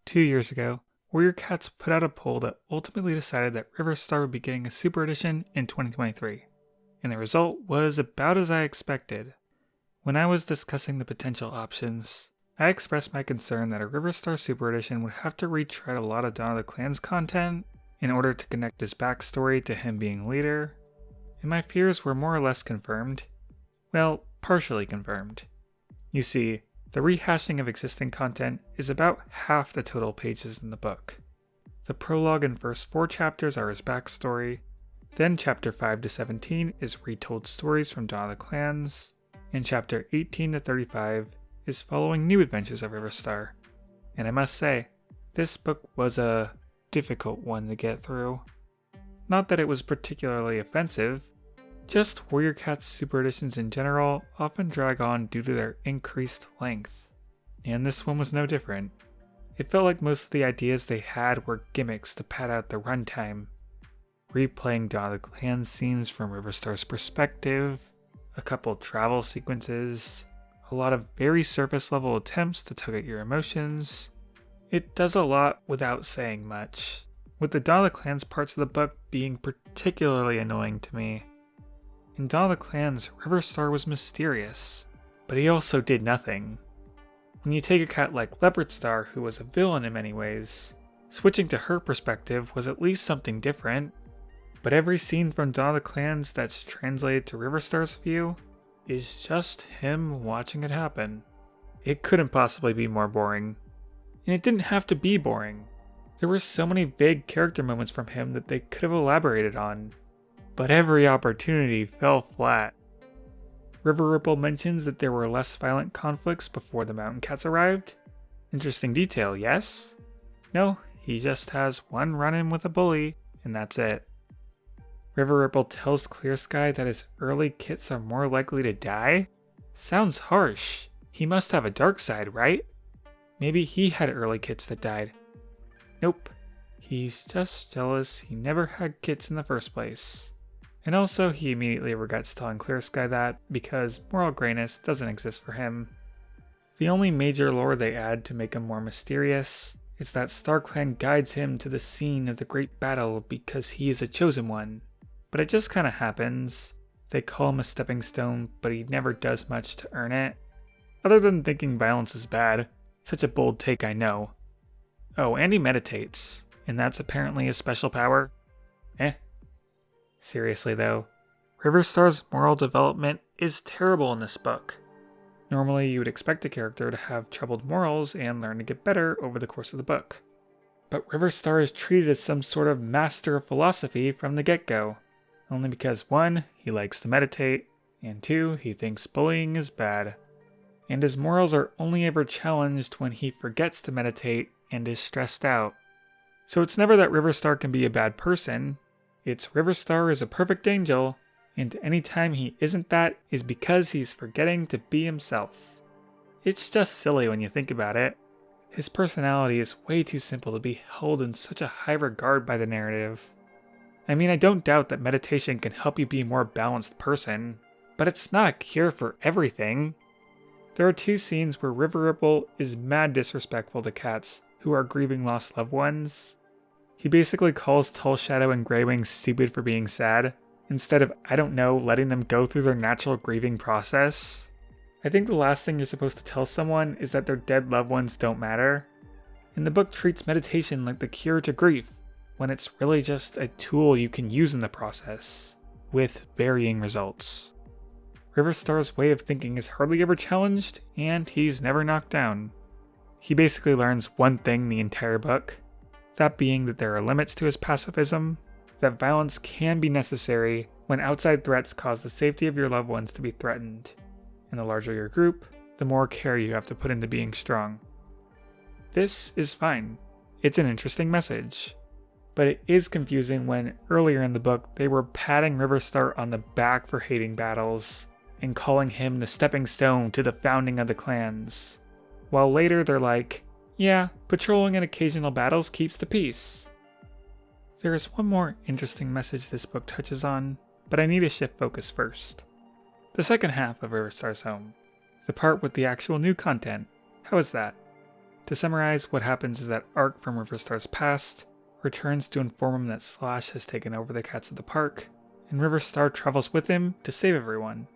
2 years ago, Warrior Cats put out a poll that ultimately decided that Riverstar would be getting a Super Edition in 2023, and the result was about as I expected. When I was discussing the potential options, I expressed my concern that a Riverstar Super Edition would have to retread a lot of Dawn of the Clans content in order to connect his backstory to him being leader, and my fears were more or less confirmed. Well, partially confirmed. You see, the rehashing of existing content is about half the total pages in the book. The prologue and first 4 chapters are his backstory, then chapter 5 to 17 is retold stories from Dawn of the Clans, and chapter 18 to 35 is following new adventures of Riverstar. And I must say, this book was a difficult one to get through. Not that it was particularly offensive, just Warrior Cats Super Editions in general often drag on due to their increased length. And this one was no different. It felt like most of the ideas they had were gimmicks to pad out the runtime. Replaying Dawn of the Clans scenes from Riverstar's perspective, a couple travel sequences, a lot of very surface level attempts to tug at your emotions. It does a lot without saying much, with the Dawn of the Clans parts of the book being particularly annoying to me. In Dawn of the Clans, Riverstar was mysterious, but he also did nothing. When you take a cat like Leopardstar, who was a villain in many ways, switching to her perspective was at least something different, but every scene from Dawn of the Clans that's translated to Riverstar's view is just him watching it happen. It couldn't possibly be more boring. And it didn't have to be boring. There were so many vague character moments from him that they could have elaborated on, but every opportunity fell flat. River Ripple mentions that there were less violent conflicts before the Mountain Cats arrived. Interesting detail, yes? No, he just has one run-in with a bully, and that's it. River Ripple tells Clear Sky that his early kits are more likely to die? Sounds harsh. He must have a dark side, right? Maybe he had early kits that died. Nope. He's just jealous he never had kits in the first place. And also, he immediately regrets telling Clear Sky that, because moral grayness doesn't exist for him. The only major lore they add to make him more mysterious is that StarClan guides him to the scene of the great battle because he is a chosen one. But it just kinda happens. They call him a stepping stone, but he never does much to earn it. Other than thinking violence is bad. Such a bold take, I know. Oh, and he meditates, and that's apparently a special power? Seriously though, Riverstar's moral development is terrible in this book. Normally you would expect a character to have troubled morals and learn to get better over the course of the book. But Riverstar is treated as some sort of master of philosophy from the get-go, only because 1, he likes to meditate, and 2, he thinks bullying is bad. And his morals are only ever challenged when he forgets to meditate and is stressed out. So it's never that Riverstar can be a bad person. It's Riverstar is a perfect angel, and any time he isn't that is because he's forgetting to be himself. It's just silly when you think about it. His personality is way too simple to be held in such a high regard by the narrative. I mean, I don't doubt that meditation can help you be a more balanced person, but it's not a cure for everything. There are 2 scenes where River Ripple is mad disrespectful to cats who are grieving lost loved ones. He basically calls Tall Shadow and Greywing stupid for being sad, instead of, I don't know, letting them go through their natural grieving process. I think the last thing you're supposed to tell someone is that their dead loved ones don't matter. And the book treats meditation like the cure to grief, when it's really just a tool you can use in the process, with varying results. Riverstar's way of thinking is hardly ever challenged, and he's never knocked down. He basically learns one thing the entire book, that being that there are limits to his pacifism, that violence can be necessary when outside threats cause the safety of your loved ones to be threatened, and the larger your group, the more care you have to put into being strong. This is fine. It's an interesting message. But it is confusing when, earlier in the book, they were patting Riverstar on the back for hating battles, and calling him the stepping stone to the founding of the clans, while later they're like, yeah, patrolling and occasional battles keeps the peace. There is one more interesting message this book touches on, but I need to shift focus first. The second half of Riverstar's home. The part with the actual new content. How is that? To summarize, what happens is that Ark from Riverstar's past returns to inform him that Slash has taken over the cats of the park, and Riverstar travels with him to save everyone.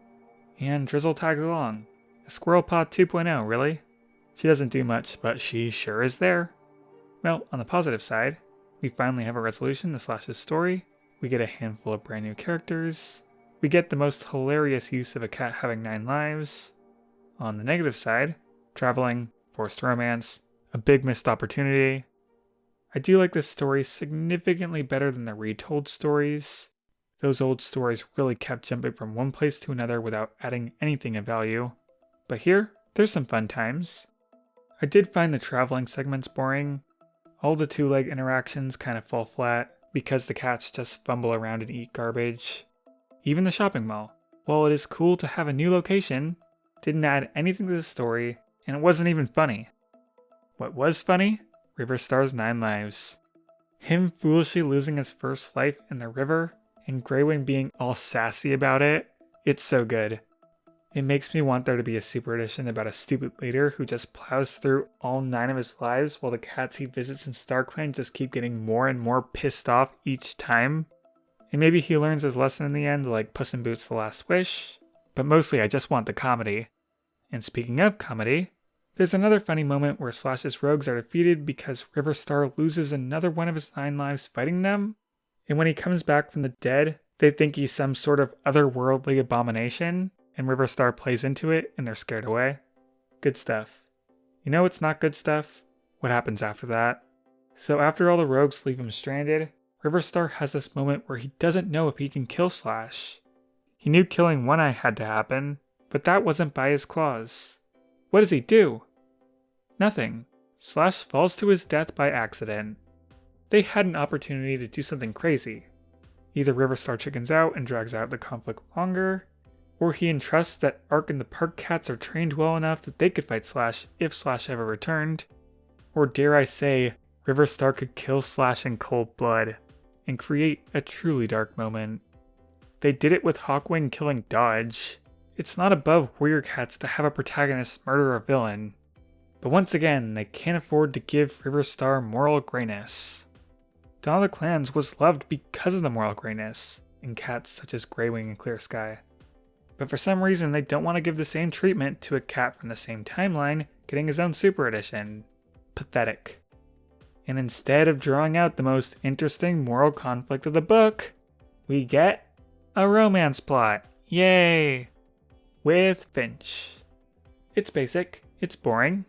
And Drizzle tags along. A Squirrel Paw 2.0, really? She doesn't do much, but she sure is there. Well, on the positive side, we finally have a resolution to Slash's story, we get a handful of brand new characters, we get the most hilarious use of a cat having 9 lives. On the negative side, traveling, forced romance, a big missed opportunity. I do like this story significantly better than the retold stories. Those old stories really kept jumping from one place to another without adding anything of value. But here, there's some fun times. I did find the traveling segments boring. All the two-leg interactions kind of fall flat because the cats just fumble around and eat garbage. Even the shopping mall, while it is cool to have a new location, didn't add anything to the story, and it wasn't even funny. What was funny? Riverstar's 9 lives. Him foolishly losing his first life in the river, and Greywing being all sassy about it, it's so good. It makes me want there to be a super edition about a stupid leader who just plows through all 9 of his lives while the cats he visits in StarClan just keep getting more and more pissed off each time. And maybe he learns his lesson in the end like Puss in Boots: The Last Wish, but mostly I just want the comedy. And speaking of comedy, there's another funny moment where Slash's rogues are defeated because Riverstar loses another one of his 9 lives fighting them, and when he comes back from the dead, they think he's some sort of otherworldly abomination, and Riverstar plays into it and they're scared away. Good stuff. You know what's not good stuff? What happens after that? So after all the rogues leave him stranded, Riverstar has this moment where he doesn't know if he can kill Slash. He knew killing One Eye had to happen, but that wasn't by his claws. What does he do? Nothing. Slash falls to his death by accident. They had an opportunity to do something crazy. Either Riverstar chickens out and drags out the conflict longer, or he entrusts that Ark and the park cats are trained well enough that they could fight Slash if Slash ever returned, or dare I say, Riverstar could kill Slash in cold blood and create a truly dark moment. They did it with Hawkwing killing Dodge. It's not above Warrior Cats to have a protagonist murder a villain, but once again, they can't afford to give Riverstar moral grayness. Dawn of the Clans was loved because of the moral grayness in cats such as Greywing and Clear Sky. But for some reason, they don't want to give the same treatment to a cat from the same timeline getting his own super edition. Pathetic. And instead of drawing out the most interesting moral conflict of the book, we get a romance plot. Yay! With Finch. It's basic, it's boring,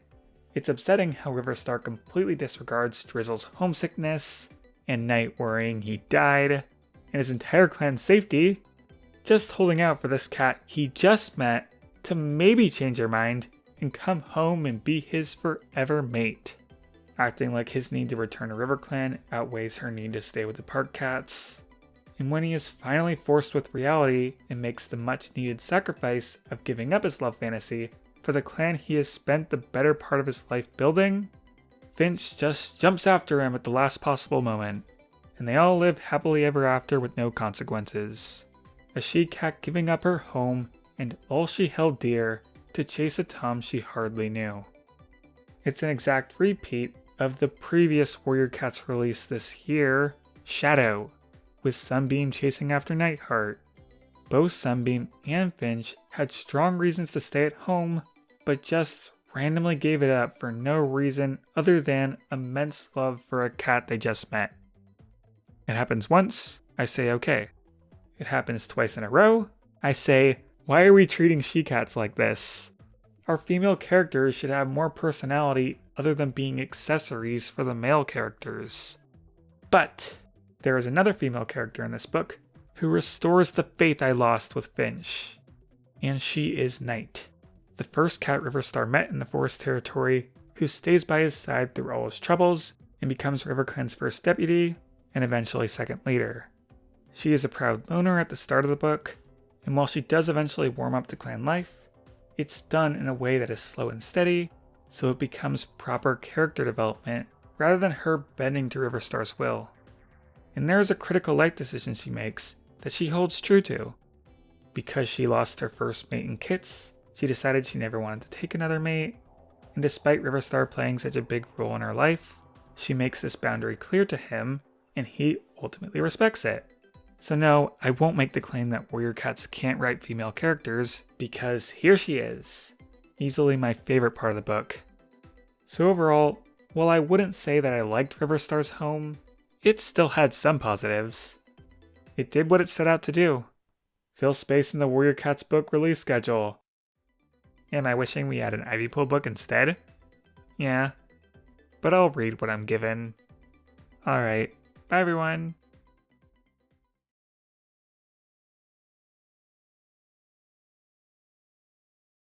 it's upsetting how Riverstar completely disregards Drizzle's homesickness and Night worrying he died, and his entire clan's safety, just holding out for this cat he just met to maybe change her mind and come home and be his forever mate. Acting like his need to return to RiverClan outweighs her need to stay with the park cats. And when he is finally forced with reality and makes the much needed sacrifice of giving up his love fantasy for the clan he has spent the better part of his life building, Finch just jumps after him at the last possible moment, and they all live happily ever after with no consequences. A she-cat giving up her home and all she held dear to chase a Tom she hardly knew. It's an exact repeat of the previous Warrior Cats release this year, Shadow, with Sunbeam chasing after Nightheart. Both Sunbeam and Finch had strong reasons to stay at home, but just randomly gave it up for no reason other than immense love for a cat they just met. It happens once, I say okay. It happens twice in a row, I say, why are we treating she-cats like this? Our female characters should have more personality other than being accessories for the male characters. But there is another female character in this book who restores the faith I lost with Finch. And she is Night, the first cat Riverstar met in the Forest Territory, who stays by his side through all his troubles and becomes RiverClan's first deputy and eventually second leader. She is a proud loner at the start of the book, and while she does eventually warm up to clan life, it's done in a way that is slow and steady, so it becomes proper character development rather than her bending to Riverstar's will. And there is a critical life decision she makes that she holds true to. Because she lost her first mate in Kits, she decided she never wanted to take another mate. and despite Riverstar playing such a big role in her life, she makes this boundary clear to him, and he ultimately respects it. So no, I won't make the claim that Warrior Cats can't write female characters, because here she is. Easily my favorite part of the book. So overall, while I wouldn't say that I liked Riverstar's home, it still had some positives. It did what it set out to do. Fill space in the Warrior Cats book release schedule. Am I wishing we had an Ivypool book instead? Yeah. But I'll read what I'm given. Alright, bye everyone.